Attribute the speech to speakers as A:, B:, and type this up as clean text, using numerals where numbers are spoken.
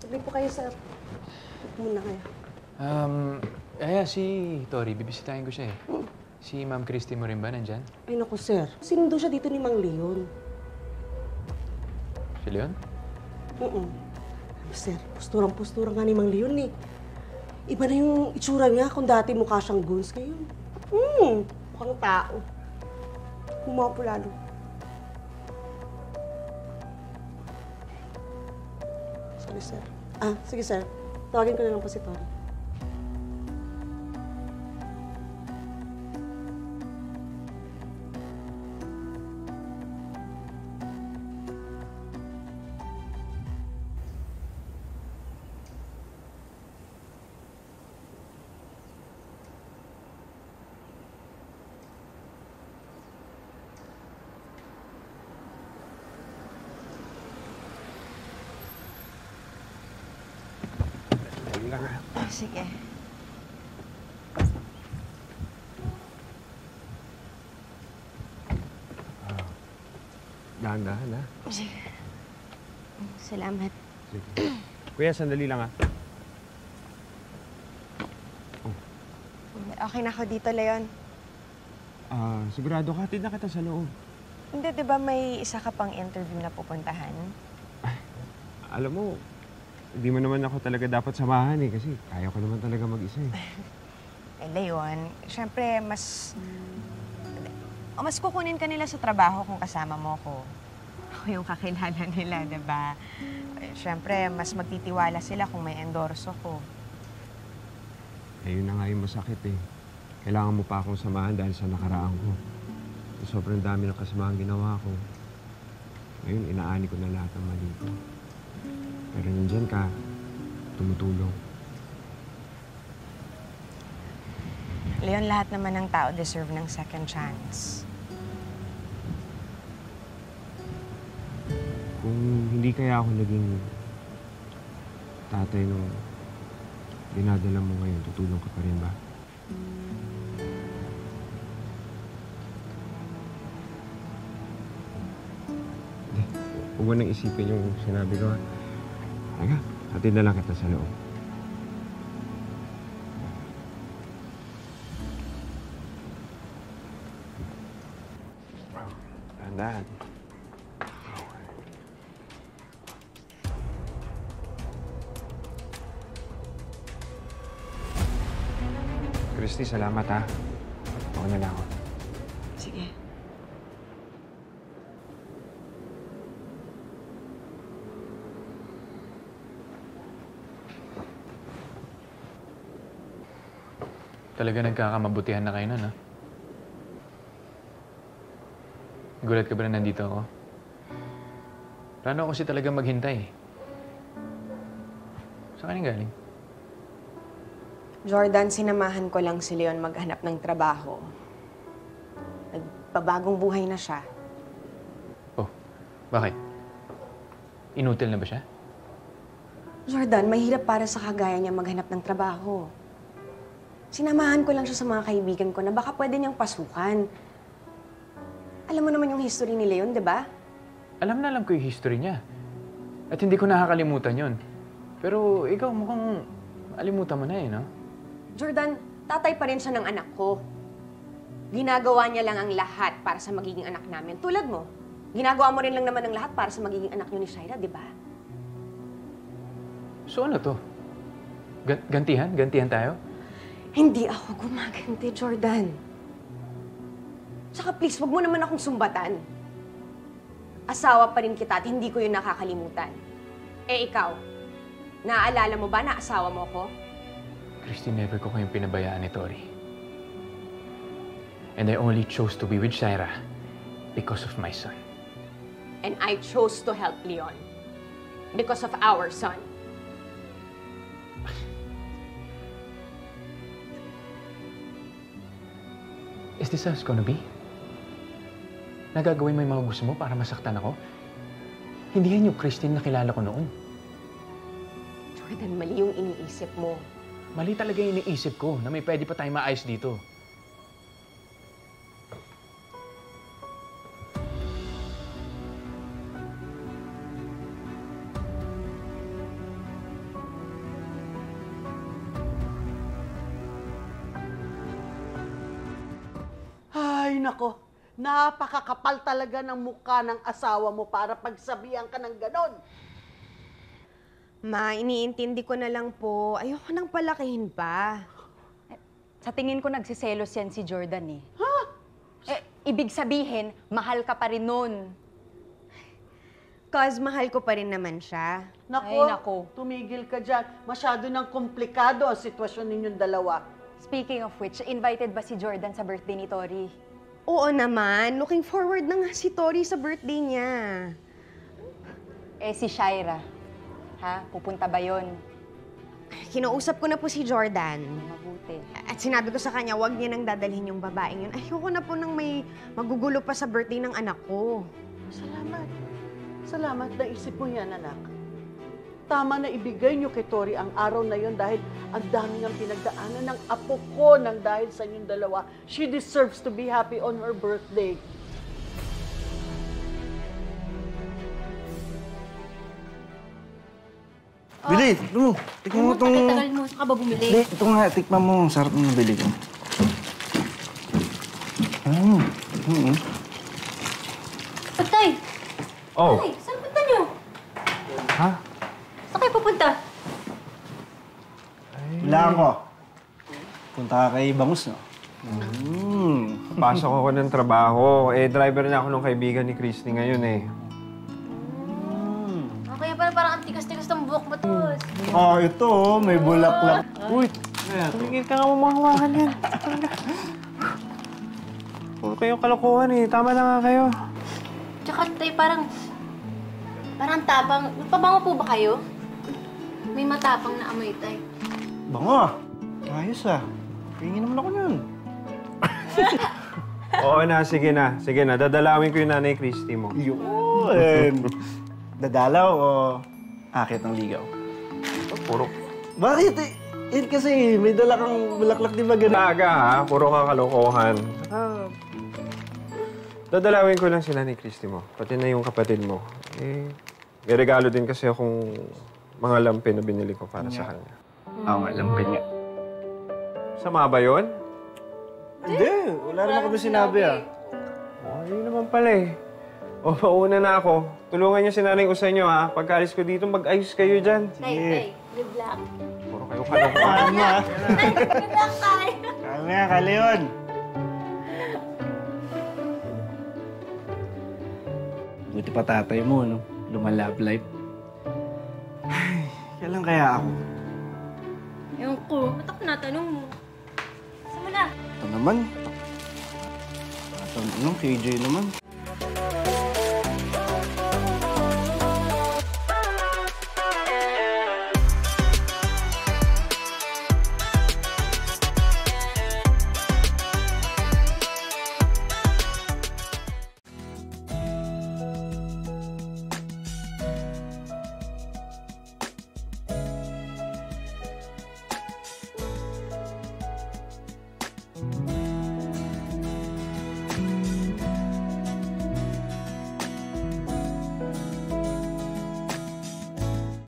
A: Saglit po kayo, sir. Muna kayo.
B: Si Tori, bibisitahin ko siya eh. Si Ma'am Christy mo rin ba nandyan?
A: Ay, naku, sir. Sinundo siya dito ni Mang Leon.
B: Si Leon?
A: Sir, posturang-postura nga ni Mang Leon eh. Iba na yung itsura niya kung dati mukha siyang goons ngayon. Mukhang tao. Humapo lalo. Sorry, sir. Sige, sir. Tawagin ko na lang po si Tori.
C: Sige.
D: Dahan-dahan, ha?
C: Sige. Salamat.
D: Sige. Kuya, sandali lang, ha?
C: Okay na ako dito, Leon.
D: Sigurado ka, hatid na kita sa loob.
C: Hindi, di ba may isa ka pang interview na pupuntahan?
D: Alam mo, hindi mo naman ako talaga dapat samahan eh, kasi kaya ko naman talaga mag-isa eh.
C: Leon, syempre, mas kukunin ka nila sa trabaho kung kasama mo ko. Ako yung kakilala nila, di ba? Syempre, mas magtitiwala sila kung may endorso ko.
D: Yun na nga yung masakit eh. Kailangan mo pa akong samahan dahil sa nakaraan ko. Sobrang dami ng kasamahan ginawa ko. Ngayon, inaani ko na lahat ng mali ko. Pero nandyan ka, tumutulong.
C: Leon, lahat naman ng tao deserve ng second chance.
D: Kung hindi kaya ako naging tatay nung dinadala mo ngayon, tutulong ka pa rin ba? Huwag mo nang isipin yung sinabi ko, ha? Teka, hatid na lang kita sa loob. Tandaan. Christy, salamat ha. Ako na lang ako.
C: Sige.
B: Talaga nagkakamabutihan na kayo nun, ha? Gulat ka ba na nandito ako? Plano ako kasi talaga maghintay. Saan ka galing?
C: Jordan, sinamahan ko lang si Leon maghanap ng trabaho. Nagpabagong buhay na siya.
B: Oh, bakit? Inutil na ba siya?
C: Jordan, mahirap para sa kagaya niya maghanap ng trabaho. Sinamahan ko lang siya sa mga kaibigan ko na baka pwede niyang pasukan. Alam mo naman yung history ni Leon, di ba?
B: Alam na alam ko yung history niya. At hindi ko nakakalimutan yon. Pero ikaw mukhang alimutan mo na eh, no?
C: Jordan, tatay pa rin siya ng anak ko. Ginagawa niya lang ang lahat para sa magiging anak namin. Tulad mo, ginagawa mo rin lang naman ang lahat para sa magiging anak niyo ni Shaira, di ba?
B: So ano to? Gantihan? Gantihan tayo?
C: Hindi ako gumaganti, Jordan. Saka please, wag mo naman akong sumbatan. Asawa pa rin kita at hindi ko yun nakakalimutan. Eh ikaw, naaalala mo ba na asawa mo ko?
B: Christy, never ko kayong pinabayaan ni Tori. And I only chose to be with Shaira because of my son.
C: And I chose to help Leon because of our son.
B: Is this how it's gonna be? Nagagawin mo yung mga gusto mo para masaktan ako? Hindi yan yung Christine na kilala ko noon.
C: Jordan, mali yung iniisip mo.
B: Mali talaga yung iniisip ko na may pwede pa tayong maayos dito.
E: nako, napakakapal talaga ng mukha ng asawa mo para pagsabihan ka ng ganon.
C: Ma, iniintindi ko na lang po. Ayoko nang palakihin pa.
F: Sa tingin ko nagsiselos yan si Jordan eh. Ibig sabihin, mahal ka pa rin nun.
C: Cause mahal ko pa rin naman siya.
E: Nako,
F: Ay, nako.
E: tumigil ka dyan. Masyado nang komplikado ang sitwasyon ninyong dalawa.
F: Speaking of which, invited ba si Jordan sa birthday ni Tori?
C: Oo naman. Looking forward na nga si Tori sa birthday niya.
F: Si Shaira. Ha? Pupunta ba yon?
C: Kinausap ko na po si Jordan.
F: Mabuti.
C: At sinabi ko sa kanya, huwag niya nang dadalhin yung babaeng yun. Ayoko na po nang may magugulo pa sa birthday ng anak ko.
E: Salamat. Salamat na isip mo yan, anak. Tama na ibigay niyo kay Tori ang araw na yon dahil ang dami niyang pinagdaanan ng apo ko nang dahil sa inyong dalawa. She deserves to be happy on her birthday.
G: Bili, ito mo. Tikman mo itong...
H: Tagal mo, saan ka ba bumili?
G: Hindi, ito nga, tikman mo. Sarap ng nabili ko.
H: Patay!
D: Oh,
H: Ay, saan punta niyo?
D: ha?
H: Saan kayo pupunta?
G: Wala ko. Punta ka kay Bangus, no?
D: Pasok ako ng trabaho. Driver na ako ng kaibigan ni Christy ngayon eh.
H: O kaya pala parang ang tikas-tikas ng buhok mo, Tos.
G: Oh, ito, oh. May bulaklak.
D: Uy, tumigil ka nga mamahawakan yan. Puro kayong kalokohan eh. Tama na nga kayo.
H: Tsaka, tay, parang tapang. Pabango po ba kayo? May matapang na amoy, tay.
G: Bango. Ayos, ah. Pingin naman ako yun.
D: Oo na, sige na. Sige na, dadalawin ko yung nanay Christy mo.
G: Yun. Dadalaw o akit ng ligaw?
D: Puro
G: Bakit? Eh, kasi may dala kang bulaklak, di ba ganun?
D: talaga ha, puro kakalokohan. Dadalawin ko lang sila ni Christy mo, pati na yung kapatid mo. May regalo din kasi akong mga lampi na binili ko para sa kanya.
G: Oo nga, lampin nga.
D: Sama ba yun?
G: Hindi, wala naman kami sinabi, ah.
D: Oh, yun naman pala eh. O, mauna na ako. Tulungan niyo si Nanay Usa niyo ha. Pagkaalis ko dito, mag-ayos kayo dyan.
H: Tay, good luck.
D: Puro kayo kalokohan.
G: Ano, ah?
H: Good luck, tay.
G: Ano nga, Kaleon? Buti pa tatay mo, no? Lumalove life. Ay, kailan kaya ako?
H: Ewan ko, ba't ako tinatanong mo? Saan mo na?
G: Ito naman. Ito naman, KJ naman.